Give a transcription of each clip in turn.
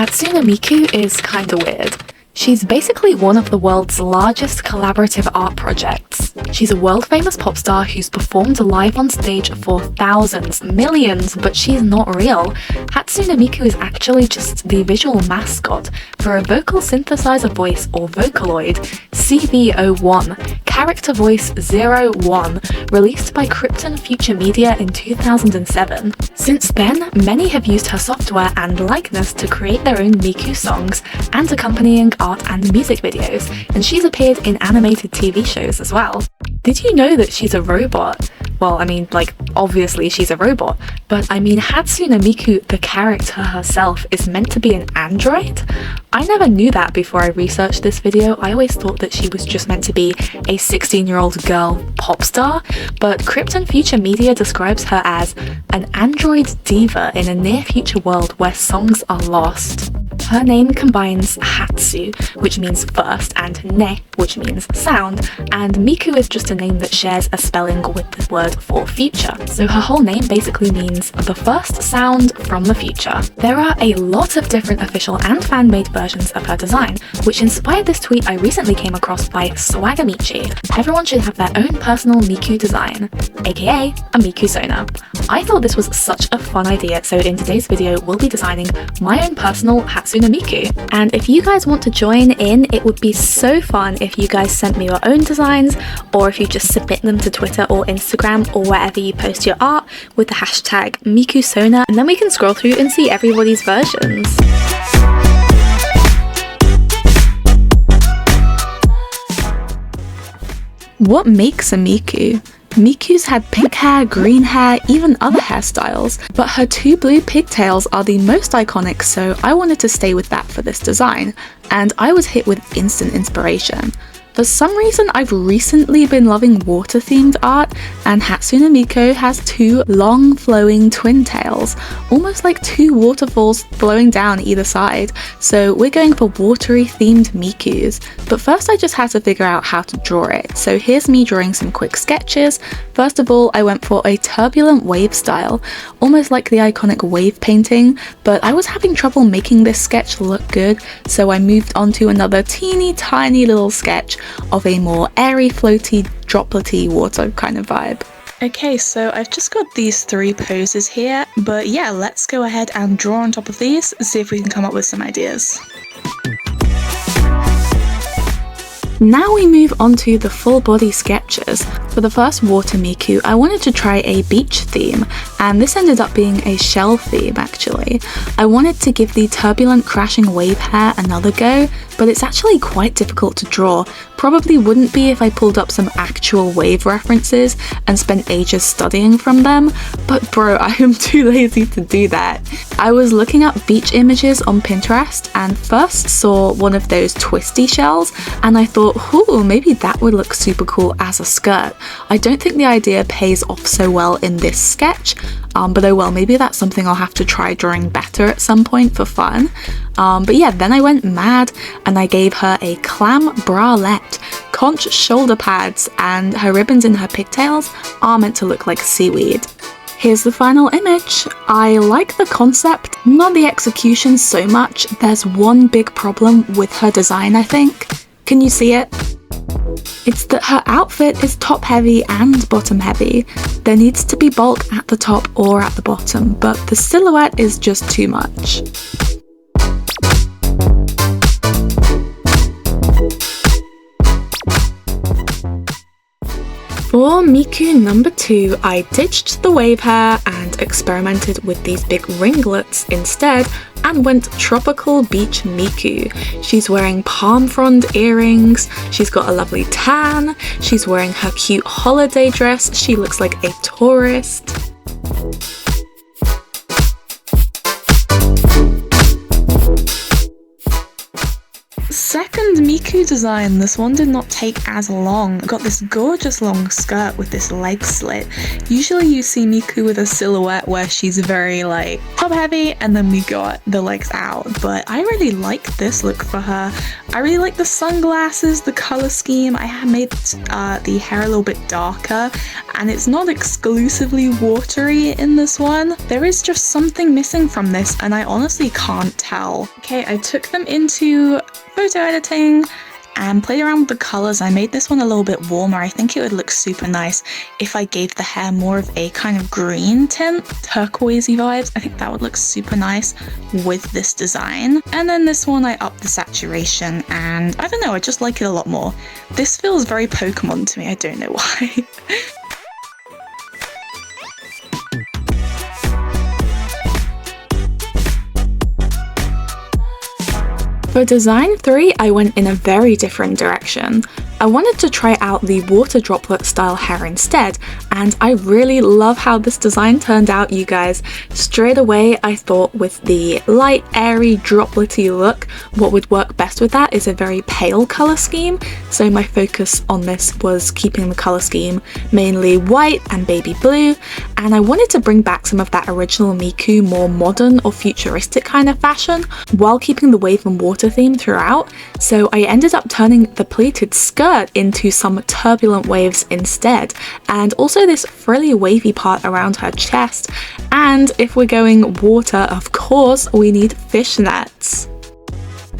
Hatsune Miku is kinda weird. She's basically one of the world's largest collaborative art projects. She's a world-famous pop star who's performed live on stage for thousands, millions, but she's not real. Hatsune Miku is actually just the visual mascot for a vocal synthesizer voice, or Vocaloid, CV01, character voice 01, released by Crypton Future Media in 2007. Since then, many have used her software and likeness to create their own Miku songs and accompanying art and music videos, and she's appeared in animated TV shows as well. Did you know that she's a robot? Well, I mean, like, obviously she's a robot, but I mean, Hatsune Miku, the character herself, is meant to be an android? I never knew that before I researched this video. I always thought that she was just meant to be a 16-year-old girl pop star, but Crypton Future Media describes her as an android diva in a near-future world where songs are lost. Her name combines Hatsu, which means first, and Ne, which means sound, and Miku is just a name that shares a spelling with the word for future. So her whole name basically means the first sound from the future. There are a lot of different official and fan-made versions of her design, which inspired this tweet I recently came across by Swagamichi. Everyone should have their own personal Miku design, aka a Miku-sona. I thought this was such a fun idea, so in today's video we'll be designing my own personal Hatsune Miku. And if you guys want to join in, it would be so fun if you guys sent me your own designs, or if you just submit them to Twitter or Instagram or wherever you post your art with the hashtag Miku-sona, and then we can scroll through and see everybody's versions. What makes a Miku? Miku's had pink hair, green hair, even other hairstyles, but her two blue pigtails are the most iconic, so I wanted to stay with that for this design, and I was hit with instant inspiration. For some reason, I've recently been loving water-themed art, and Hatsune Miku has two long flowing twin tails, almost like two waterfalls flowing down either side, so we're going for watery themed Mikus. But first I just had to figure out how to draw it, so here's me drawing some quick sketches. First of all, I went for a turbulent wave style, almost like the iconic wave painting, but I was having trouble making this sketch look good, so I moved on to another teeny tiny little sketch of a more airy, floaty, dropletty water kind of vibe. Okay, so I've just got these three poses here, but yeah, let's go ahead and draw on top of these, see if we can come up with some ideas. Now we move on to the full body sketches. For the first water Miku, I wanted to try a beach theme, and this ended up being a shell theme actually. I wanted to give the turbulent crashing wave hair another go, but it's actually quite difficult to draw. Probably wouldn't be if I pulled up some actual wave references and spent ages studying from them, but bro, I am too lazy to do that. I was looking up beach images on Pinterest and first saw one of those twisty shells, and I thought, ooh, maybe that would look super cool as a skirt. I don't think the idea pays off so well in this sketch, but oh well, maybe that's something I'll have to try drawing better at some point for fun. But yeah, then I went mad and I gave her a clam bralette, conch shoulder pads, and her ribbons in her pigtails are meant to look like seaweed. Here's the final image. I like the concept, not the execution so much. There's one big problem with her design, I think. Can you see it? It's that her outfit is top heavy and bottom heavy. There needs to be bulk at the top or at the bottom, but the silhouette is just too much. For Miku number 2, I ditched the wave hair and experimented with these big ringlets instead and went tropical beach Miku. She's wearing palm frond earrings, she's got a lovely tan, she's wearing her cute holiday dress, she looks like a tourist. second Miku design, this one did not take as long. Got this gorgeous long skirt with this leg slit. Usually you see Miku with a silhouette where she's very like top heavy and then we got the legs out, but I really like this look for her. I really like the sunglasses, the color scheme. I have made the hair a little bit darker, and it's not exclusively watery in this one. There is just something missing from this and I honestly can't tell. Okay, I took them into photo editing and played around with the colors. I made this one a little bit warmer. I think it would look super nice if I gave the hair more of a kind of green tint, turquoisey vibes. I think that would look super nice with this design. And then this one I upped the saturation and I don't know, I just like it a lot more. This feels very Pokemon to me, I don't know why. For design 3, I went in a very different direction. I wanted to try out the water droplet style hair instead, and I really love how this design turned out, you guys. Straight away, I thought with the light, airy, dropletty look, what would work best with that is a very pale color scheme. So my focus on this was keeping the color scheme mainly white and baby blue, and I wanted to bring back some of that original Miku more modern or futuristic kind of fashion while keeping the wave and water theme throughout. So I ended up turning the pleated skirt into some turbulent waves instead, and also this frilly wavy part around her chest. And if we're going water, of course we need fishnets.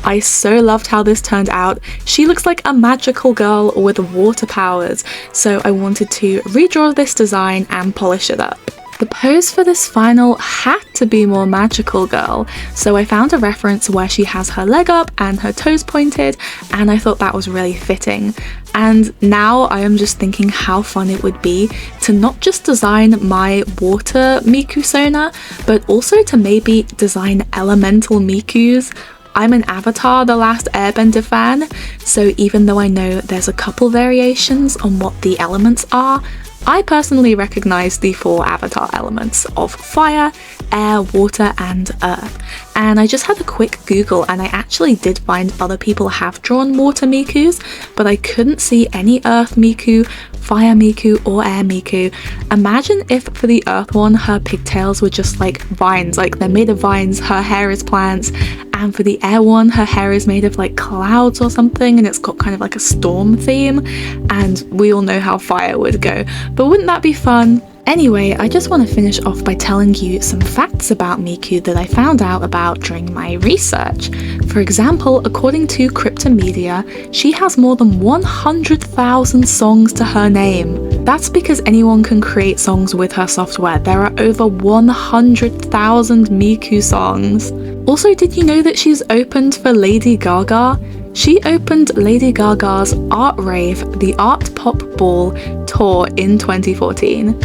I so loved how this turned out. She looks like a magical girl with water powers, so I wanted to redraw this design and polish it up. The pose for this final had to be more magical girl, so I found a reference where she has her leg up and her toes pointed, and I thought that was really fitting. And now I am just thinking how fun it would be to not just design my water Miku-sona, but also to maybe design elemental Mikus. I'm an Avatar: The Last Airbender fan, so even though I know there's a couple variations on what the elements are, I personally recognize the 4 Avatar elements of fire, air, water, and earth. And I just had a quick Google and I actually did find other people have drawn water Mikus, but I couldn't see any earth Miku, fire Miku, or air Miku. Imagine if for the earth one, her pigtails were just like vines, like they're made of vines, her hair is plants, and for the air one, her hair is made of like clouds or something, and it's got kind of like a storm theme, and we all know how fire would go. But wouldn't that be fun? Anyway, I just want to finish off by telling you some facts about Miku that I found out about during my research. For example, according to Crypton Media, she has more than 100,000 songs to her name. That's because anyone can create songs with her software. There are over 100,000 Miku songs. Also, did you know that she's opened for Lady Gaga? She opened Lady Gaga's Art Rave, the Art Pop Ball tour in 2014.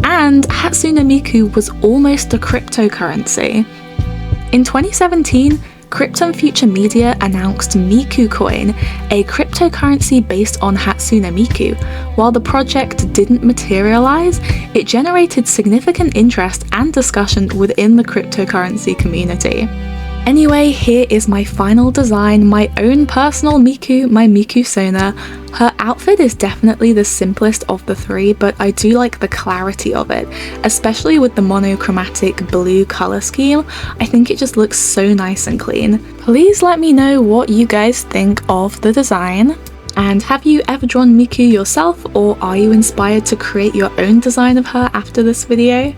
And Hatsune Miku was almost a cryptocurrency. In 2017, Crypton Future Media announced Miku Coin, a cryptocurrency based on Hatsune Miku. While the project didn't materialize, it generated significant interest and discussion within the cryptocurrency community. Anyway, here is my final design, my own personal Miku, my Miku-sona. Her outfit is definitely the simplest of the 3, but I do like the clarity of it, especially with the monochromatic blue color scheme. I think it just looks so nice and clean. Please let me know what you guys think of the design. And have you ever drawn Miku yourself, or are you inspired to create your own design of her after this video?